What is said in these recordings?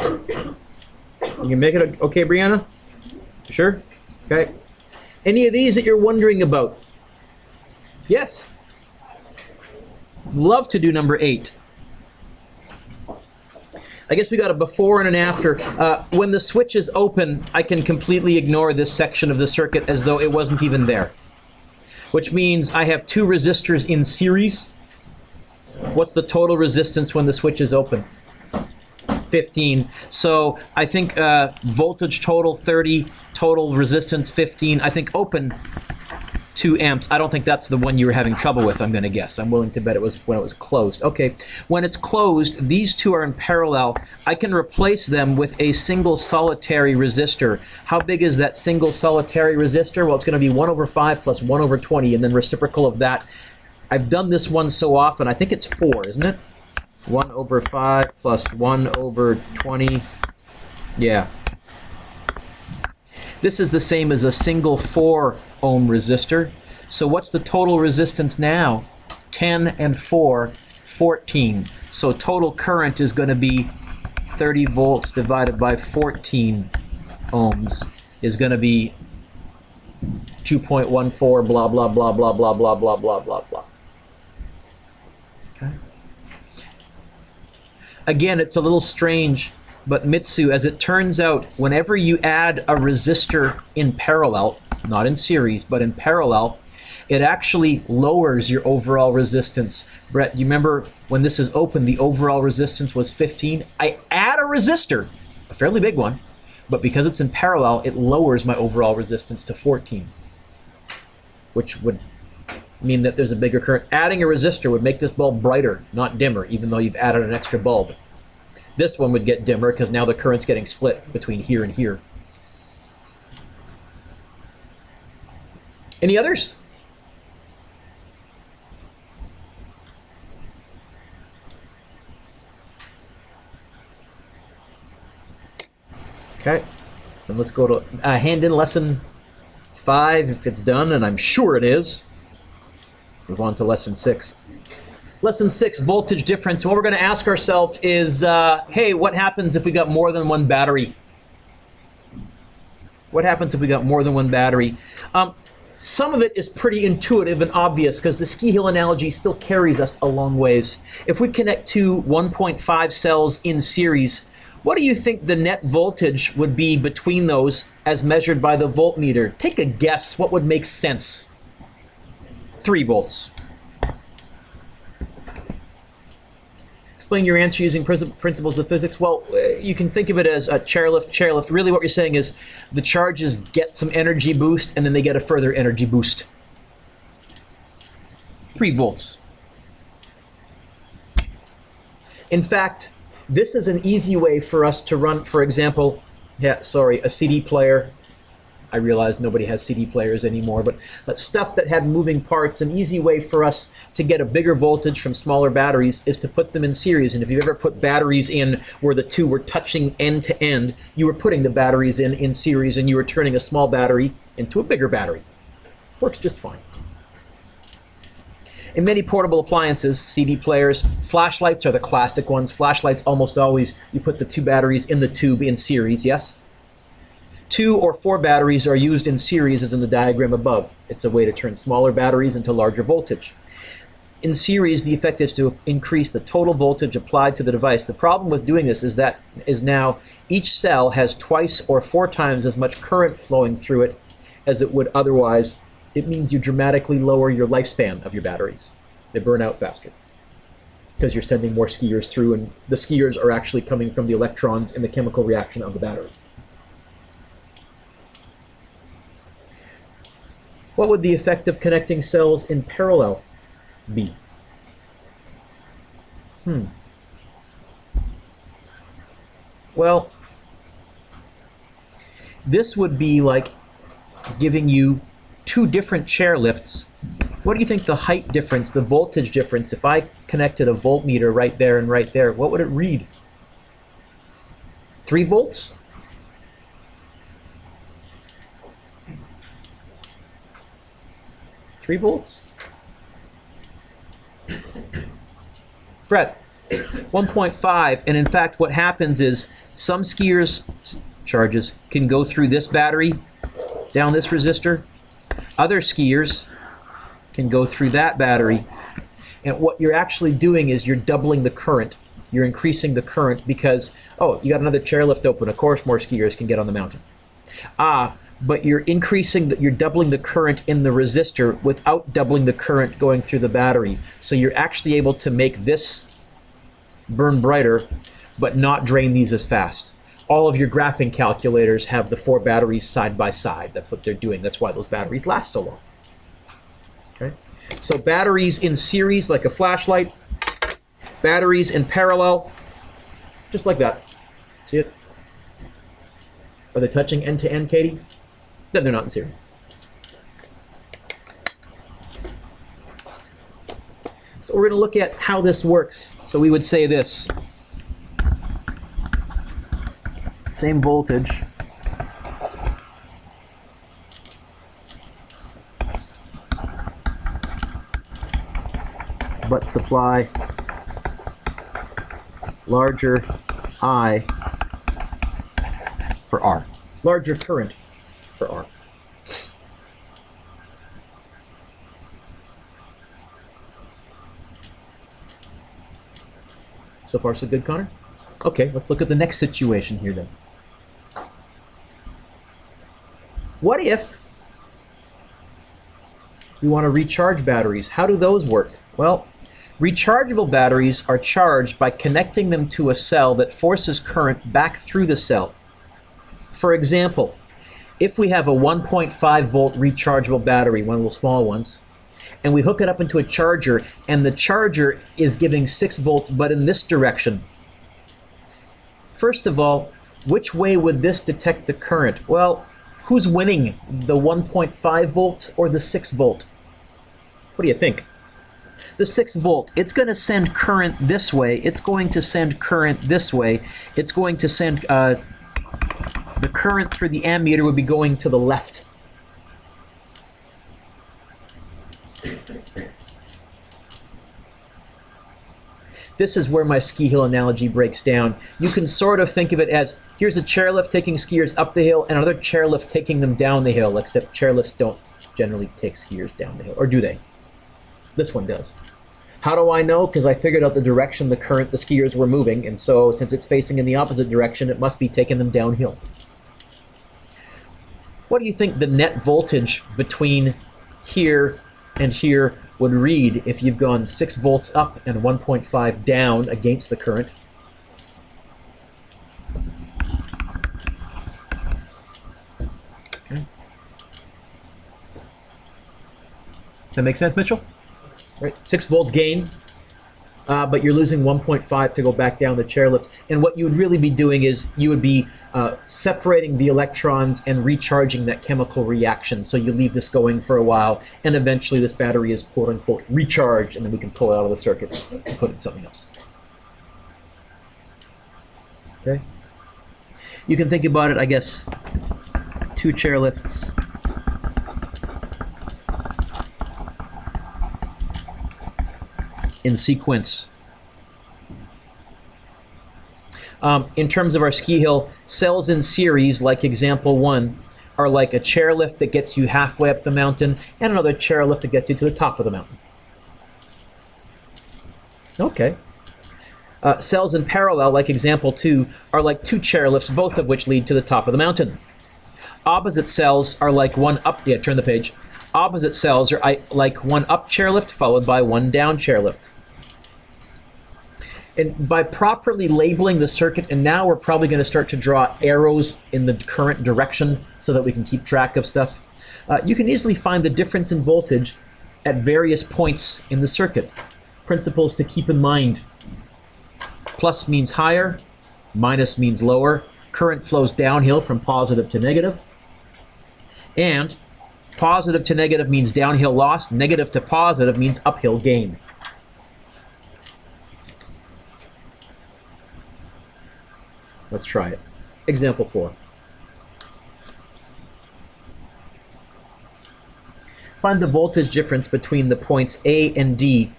You can make it okay, Brianna? Sure? Okay. Any of these that you're wondering about? Yes? Love to do number 8. I guess we got a before and an after. When the switch is open, I can completely ignore this section of the circuit as though it wasn't even there. Which means I have 2 resistors in series. What's the total resistance when the switch is open? 15. So I think voltage total 30, total resistance 15. I think open 2 amps. I don't think that's the one you were having trouble with, I'm going to guess. I'm willing to bet it was when it was closed. Okay, when it's closed, these 2 are in parallel. I can replace them with a single solitary resistor. How big is that single solitary resistor? Well, it's going to be 1 over 5 plus 1 over 20, and then reciprocal of that. I've done this one so often, I think it's 4, isn't it? 1 over 5 plus 1 over 20. Yeah. This is the same as a single 4 ohm resistor. So what's the total resistance now? 10 and 4, 14. So total current is going to be 30 volts divided by 14 ohms is going to be 2.14 blah, blah, blah, blah, blah, blah, blah, blah, blah, blah. Okay. Again, it's a little strange, but Mitsu, as it turns out, whenever you add a resistor in parallel, not in series, but in parallel, it actually lowers your overall resistance. Brett, you remember when this is open, the overall resistance was 15? I add a resistor, a fairly big one, but because it's in parallel, it lowers my overall resistance to 14, which would mean that there's a bigger current. Adding a resistor would make this bulb brighter, not dimmer, even though you've added an extra bulb. This one would get dimmer because now the current's getting split between here and here. Any others? Okay, then let's go to hand in lesson 5 if it's done, and I'm sure it is. Let's move on to lesson 6. Lesson 6, voltage difference. And what we're going to ask ourselves is, hey, what happens if we got more than one battery? What happens if we got more than one battery? Some of it is pretty intuitive and obvious because the ski hill analogy still carries us a long ways. If we connect 2 1.5 cells in series, what do you think the net voltage would be between those as measured by the voltmeter? Take a guess. What would make sense? 3 volts. Explain your answer using principles of physics. Well, you can think of it as a chairlift. Really what you're saying is the charges get some energy boost and then they get a further energy boost. 3 volts. In fact, this is an easy way for us to run, for example, a CD player. I realize nobody has CD players anymore, but stuff that had moving parts, an easy way for us to get a bigger voltage from smaller batteries is to put them in series. And if you've ever put batteries in where the 2 were touching end to end, you were putting the batteries in series and you were turning a small battery into a bigger battery. Works just fine. In many portable appliances, CD players, flashlights are the classic ones. Flashlights almost always, you put the 2 batteries in the tube in series, yes? 2 or 4 batteries are used in series as in the diagram above. It's a way to turn smaller batteries into larger voltage. In series, the effect is to increase the total voltage applied to the device. The problem with doing this is now each cell has twice or 4 times as much current flowing through it as it would otherwise. It means you dramatically lower your lifespan of your batteries. They burn out faster because you're sending more skiers through, and the skiers are actually coming from the electrons in the chemical reaction of the battery. What would the effect of connecting cells in parallel be? Well, this would be like giving you 2 different chairlifts. What do you think the height difference, the voltage difference, if I connected a voltmeter right there and right there, what would it read? 3 volts? Volts? Brett, 1.5, and in fact what happens is some skiers' charges can go through this battery, down this resistor. Other skiers can go through that battery. And what you're actually doing is you're doubling the current. You're increasing the current because, oh, you got another chairlift open. Of course more skiers can get on the mountain. But you're you're doubling the current in the resistor without doubling the current going through the battery. So you're actually able to make this burn brighter, but not drain these as fast. All of your graphing calculators have the 4 batteries side by side. That's what they're doing. That's why those batteries last so long. Okay? So batteries in series, like a flashlight. Batteries in parallel, just like that. See it? Are they touching end to end, Katie? No, they're not in series. So we're going to look at how this works. So we would say this. Same voltage. But supply larger I for R. Larger current for R. So far so good, Connor? Okay, let's look at the next situation here then. What if you want to recharge batteries? How do those work? Well, rechargeable batteries are charged by connecting them to a cell that forces current back through the cell. For example, if we have a 1.5 volt rechargeable battery, one of the small ones, and we hook it up into a charger, and the charger is giving 6 volts, but in this direction. First of all, which way would this detect the current? Well, who's winning, the 1.5 volt or the 6 volt? What do you think? The 6 volt, it's going to send current this way. It's going to send current this way. It's going to send, the current through the ammeter would be going to the left. This is where my ski hill analogy breaks down. You can sort of think of it as, here's a chairlift taking skiers up the hill and another chairlift taking them down the hill, except chairlifts don't generally take skiers down the hill, or do they? This one does. How do I know? Because I figured out the direction the current the skiers were moving, and so since it's facing in the opposite direction, it must be taking them downhill. What do you think the net voltage between here and here would read if you've gone 6 volts up and 1.5 down against the current? Okay. Does that make sense, Mitchell? Right, 6 volts gain, but you're losing 1.5 to go back down the chairlift. And what you would really be doing is you would be separating the electrons and recharging that chemical reaction. So you leave this going for a while, and eventually this battery is quote-unquote recharged, and then we can pull it out of the circuit and put it in something else. Okay? You can think about it, I guess, 2 chairlifts. In sequence. In terms of our ski hill, cells in series, like example 1, are like a chairlift that gets you halfway up the mountain and another chairlift that gets you to the top of the mountain. Okay. Cells in parallel, like example 2, are like 2 chairlifts, both of which lead to the top of the mountain. Opposite cells are like one up, yeah, turn the page. Opposite cells are like one up chairlift followed by one down chairlift. And by properly labeling the circuit, and now we're probably going to start to draw arrows in the current direction so that we can keep track of stuff, you can easily find the difference in voltage at various points in the circuit. Principles to keep in mind. Plus means higher, minus means lower. Current flows downhill from positive to negative. And positive to negative means downhill loss, negative to positive means uphill gain. Let's try it. Example 4. Find the voltage difference between the points A and D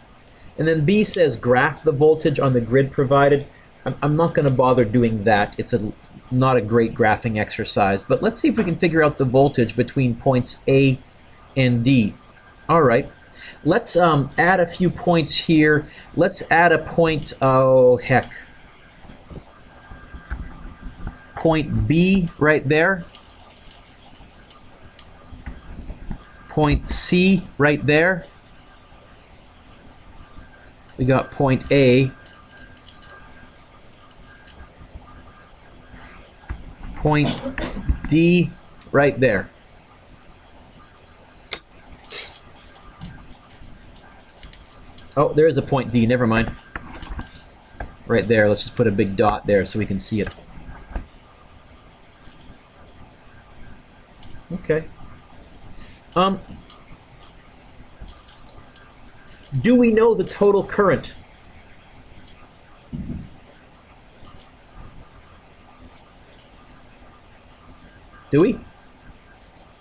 And then B says graph the voltage on the grid provided. I'm not going to bother doing that. It's not a great graphing exercise. But let's see if we can figure out the voltage between points A and D. All right. Let's add a few points here. Let's add a point, oh heck, point B right there. Point C right there. We got point A. Point D right there. Oh, there is a point D, never mind. Right there, let's just put a big dot there so we can see it. Okay. Do we know the total current? Do we?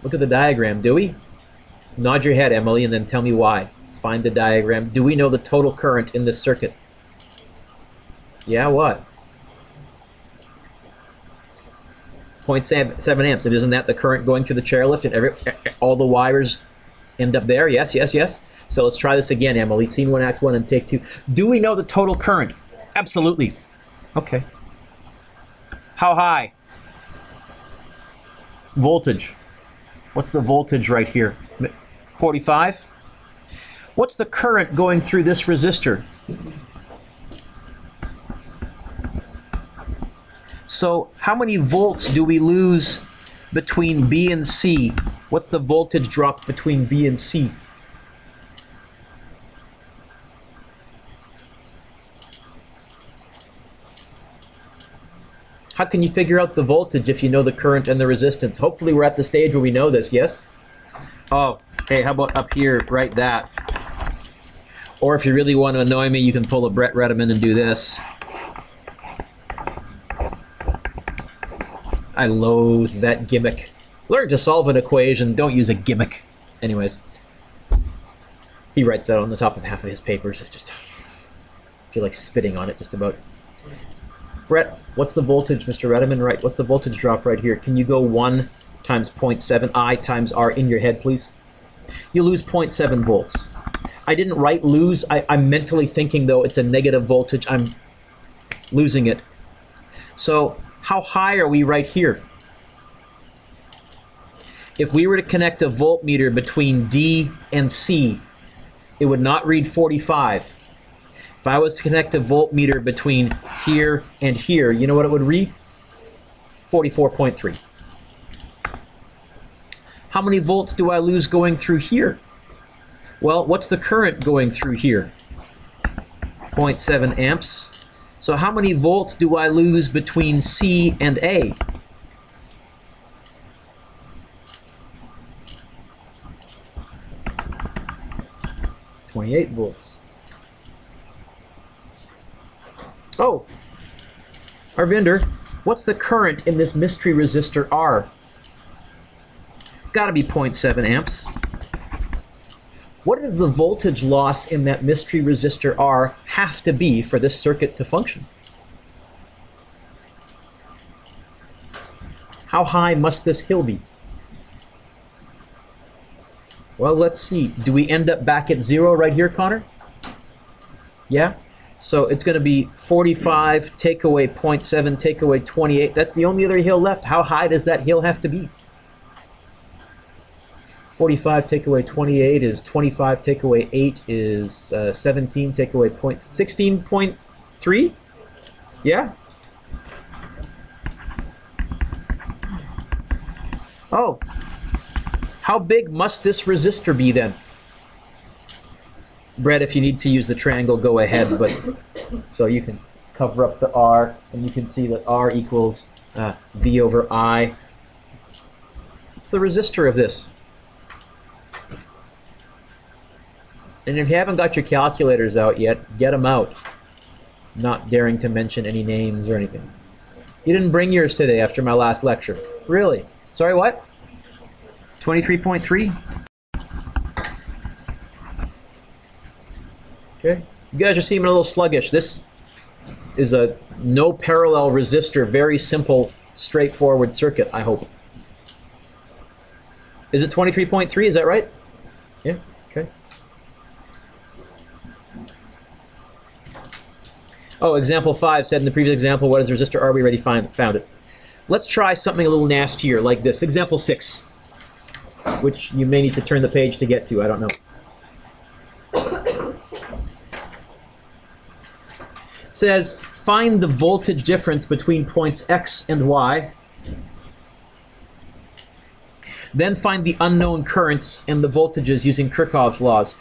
Look at the diagram, do we? Nod your head, Emily, and then tell me why. Find the diagram. Do we know the total current in this circuit? Yeah, what? 0.7 amps. And isn't that the current going through the chairlift and all the wires end up there? Yes, yes, yes. So let's try this again, Emily. Scene 1, Act 1, and take 2. Do we know the total current? Absolutely. Okay. How high? Voltage. What's the voltage right here? 45? What's the current going through this resistor? So how many volts do we lose between B and C? What's the voltage drop between B and C? How can you figure out the voltage if you know the current and the resistance? Hopefully we're at the stage where we know this, yes? Oh, hey, how about up here, write that. Or if you really want to annoy me, you can pull a Brett Redeman and do this. I loathe that gimmick. Learn to solve an equation, don't use a gimmick. Anyways, he writes that on the top of half of his papers. I just feel like spitting on it just about. Brett, what's the voltage, Mr. Redeman? Right, what's the voltage drop right here? Can you go 1 times 0.7 I times R in your head, please? You lose 0.7 volts. I didn't write lose. I'm mentally thinking, though, it's a negative voltage. I'm losing it. So how high are we right here? If we were to connect a voltmeter between D and C, it would not read 45. If I was to connect a voltmeter between here and here, you know what it would read? 44.3. How many volts do I lose going through here? Well, what's the current going through here? 0.7 amps. So how many volts do I lose between C and A? .28 volts. Oh, Arvinder, what's the current in this mystery resistor R? It's got to be 0.7 amps. What does the voltage loss in that mystery resistor R have to be for this circuit to function? How high must this hill be? Well, let's see. Do we end up back at 0 right here, Connor? Yeah? So it's going to be 45, take away 0.7, take away 28. That's the only other hill left. How high does that hill have to be? 45 take away 28 is 25, take away 8 is 17, take away 16.3? Yeah? Oh. How big must this resistor be then? Brett, if you need to use the triangle, go ahead, but so you can cover up the R, and you can see that R equals V over I. It's the resistor of this. And if you haven't got your calculators out yet, get them out. Not daring to mention any names or anything. You didn't bring yours today after my last lecture. Really? Sorry, what? 23.3? Okay. You guys are seeming a little sluggish. This is a no parallel resistor, very simple, straightforward circuit, I hope. Is it 23.3? Is that right? Yeah, okay. Oh, example 5 said in the previous example, what is the resistor R? We already found it. Let's try something a little nastier like this. Example 6, which you may need to turn the page to get to. I don't know. It says, find the voltage difference between points X and Y. Then find the unknown currents and the voltages using Kirchhoff's laws.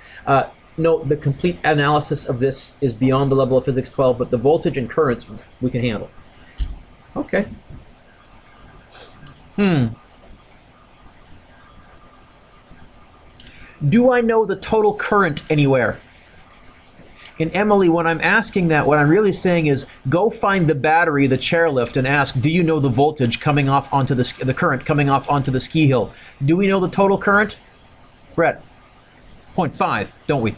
Note, the complete analysis of this is beyond the level of Physics 12, but the voltage and currents we can handle. Okay. Do I know the total current anywhere? And Emily, when I'm asking that, what I'm really saying is, go find the battery, the chairlift, and ask, do you know the voltage coming off onto the current coming off onto the ski hill? Do we know the total current? Brett, 0.5, don't we?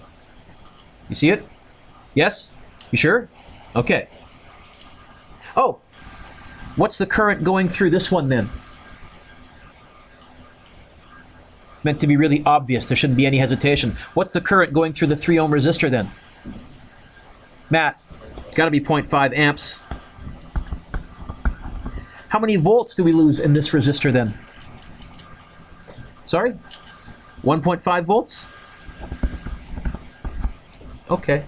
You see it? Yes? You sure? Okay. Oh, what's the current going through this one then? It's meant to be really obvious. There shouldn't be any hesitation. What's the current going through the 3 ohm resistor then? Matt, it's got to be 0.5 amps. How many volts do we lose in this resistor then? Sorry? 1.5 volts? Okay.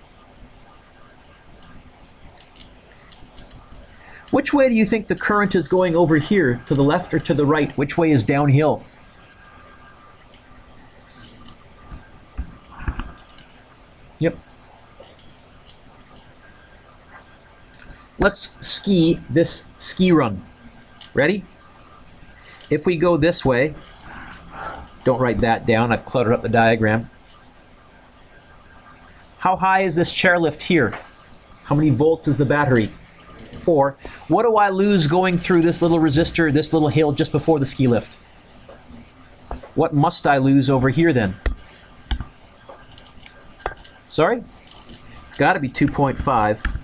Which way do you think the current is going over here? To the left or to the right? Which way is downhill? Yep. Let's ski this ski run. Ready? If we go this way, don't write that down, I've cluttered up the diagram. How high is this chairlift here? How many volts is the battery? 4. What do I lose going through this little resistor, this little hill just before the ski lift? What must I lose over here then? Sorry? It's got to be 2.5.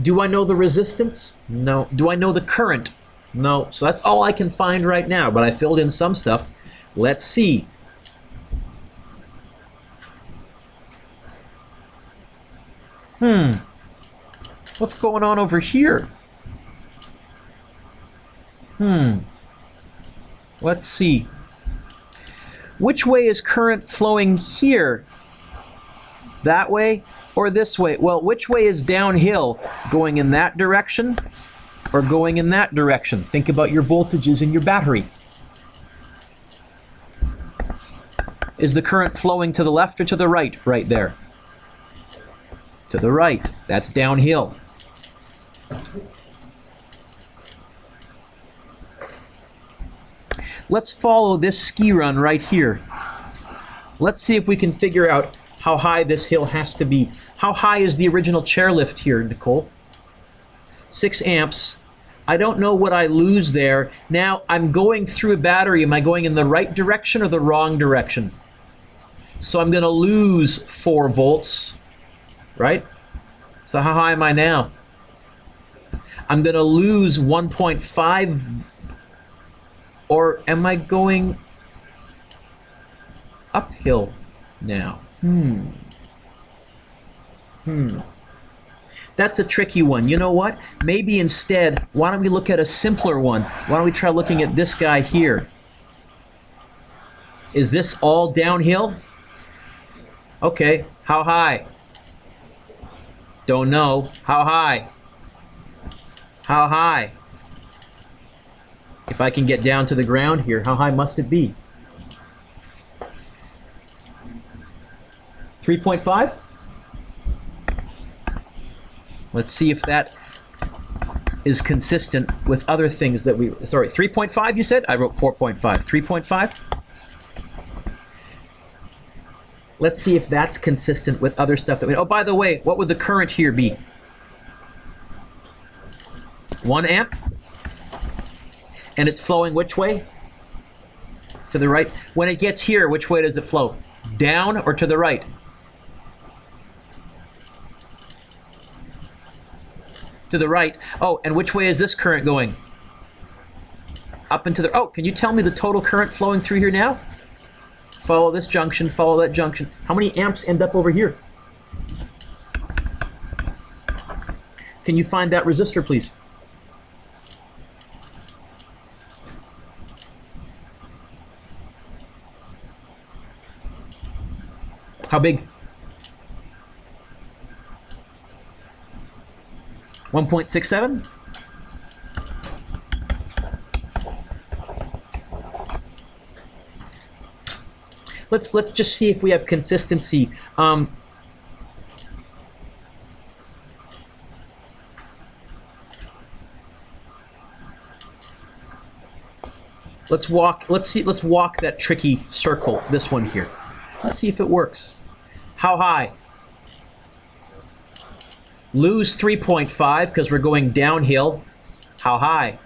Do I know the resistance? No. Do I know the current? No. So that's all I can find right now, but I filled in some stuff. Let's see. What's going on over here? Let's see. Which way is current flowing here? That way or this way? Well, which way is downhill? Going in that direction or going in that direction? Think about your voltages in your battery. Is the current flowing to the left or to the right? Right there. To the right. That's downhill. Let's follow this ski run right here. Let's see if we can figure out how high this hill has to be. How high is the original chairlift here, Nicole? 6 amps. I don't know what I lose there. Now, I'm going through a battery. Am I going in the right direction or the wrong direction? So I'm going to lose 4 volts, right? So how high am I now? I'm going to lose 1.5, or am I going uphill now? That's a tricky one. You know what? Maybe instead, why don't we look at a simpler one? Why don't we try looking at this guy here? Is this all downhill? Okay, how high? Don't know. How high? How high? If I can get down to the ground here, how high must it be? 3.5? Let's see if that is consistent with other things that we... Sorry, 3.5 you said? I wrote 4.5. 3.5? Let's see if that's consistent with other stuff that we... Oh, by the way, what would the current here be? 1 amp? And it's flowing which way? To the right. When it gets here, which way does it flow? Down or to the right? to the right. Oh, and which way is this current going? Up and to the... Oh, can you tell me the total current flowing through here now? Follow this junction, follow that junction. How many amps end up over here? Can you find that resistor, please? How big? 1.67? Let's just see if we have consistency. Let's walk that tricky circle, this one here. Let's see if it works. How high? Lose 3.5 because we're going downhill. How high?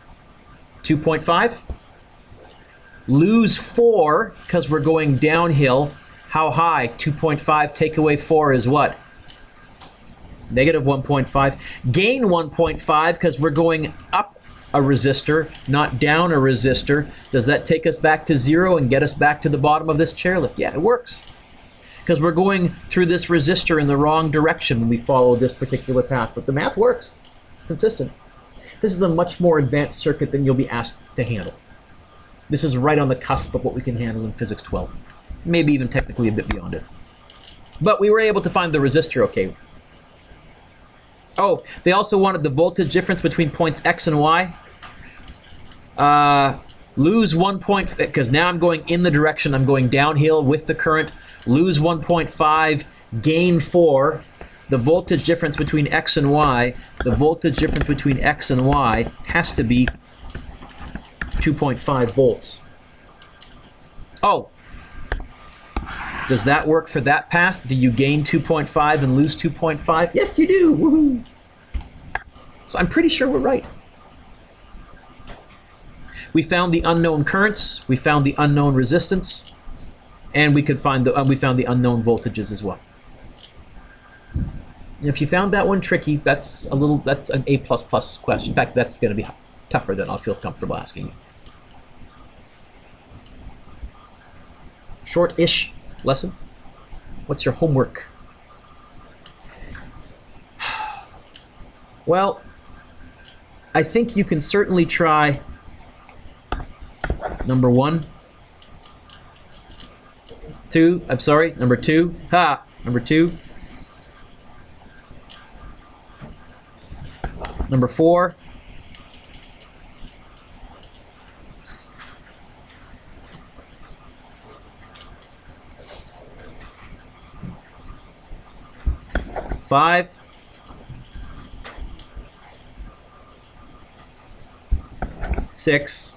2.5? Lose 4 because we're going downhill. How high? 2.5. Take away 4 is what? Negative 1.5. Gain 1.5 because we're going up a resistor, not down a resistor. Does that take us back to 0 and get us back to the bottom of this chairlift? Yeah, it works. Because we're going through this resistor in the wrong direction when we follow this particular path. But the math works. It's consistent. This is a much more advanced circuit than you'll be asked to handle. This is right on the cusp of what we can handle in Physics 12. Maybe even technically a bit beyond it. But we were able to find the resistor okay. Oh, they also wanted the voltage difference between points X and Y. Lose 1 point, because now I'm going in the direction, I'm going downhill with the current. Lose 1.5, gain 4. The voltage difference between X and Y, the voltage difference between X and Y has to be 2.5 volts. Oh, does that work for that path? Do you gain 2.5 and lose 2.5? Yes, you do. Woohoo! So I'm pretty sure we're right. We found the unknown currents, we found the unknown resistance, and we could find we found the unknown voltages as well. And if you found that one tricky, that's an A++ question. In fact, that's going to be tougher than I'll feel comfortable asking you. Short-ish lesson. What's your homework? Well, I think you can certainly try number 1. 2, I'm sorry, number 2. Ha! Number 2. Number 4. Five. 6.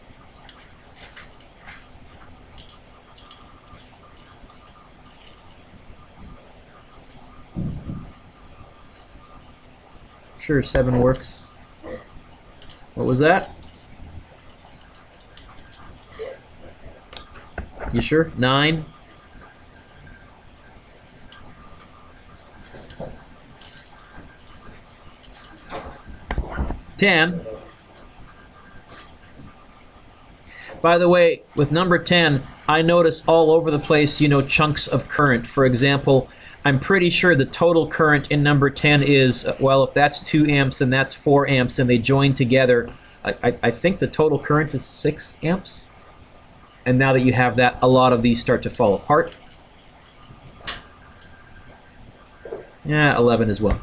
Sure, 7 works. What was that? You sure? 9. 10. By the way, with number 10, I notice all over the place, chunks of current. For example, I'm pretty sure the total current in number 10 is, well, if that's 2 amps and that's 4 amps and they join together, I think the total current is 6 amps. And now that you have that, a lot of these start to fall apart. Yeah, 11 as well.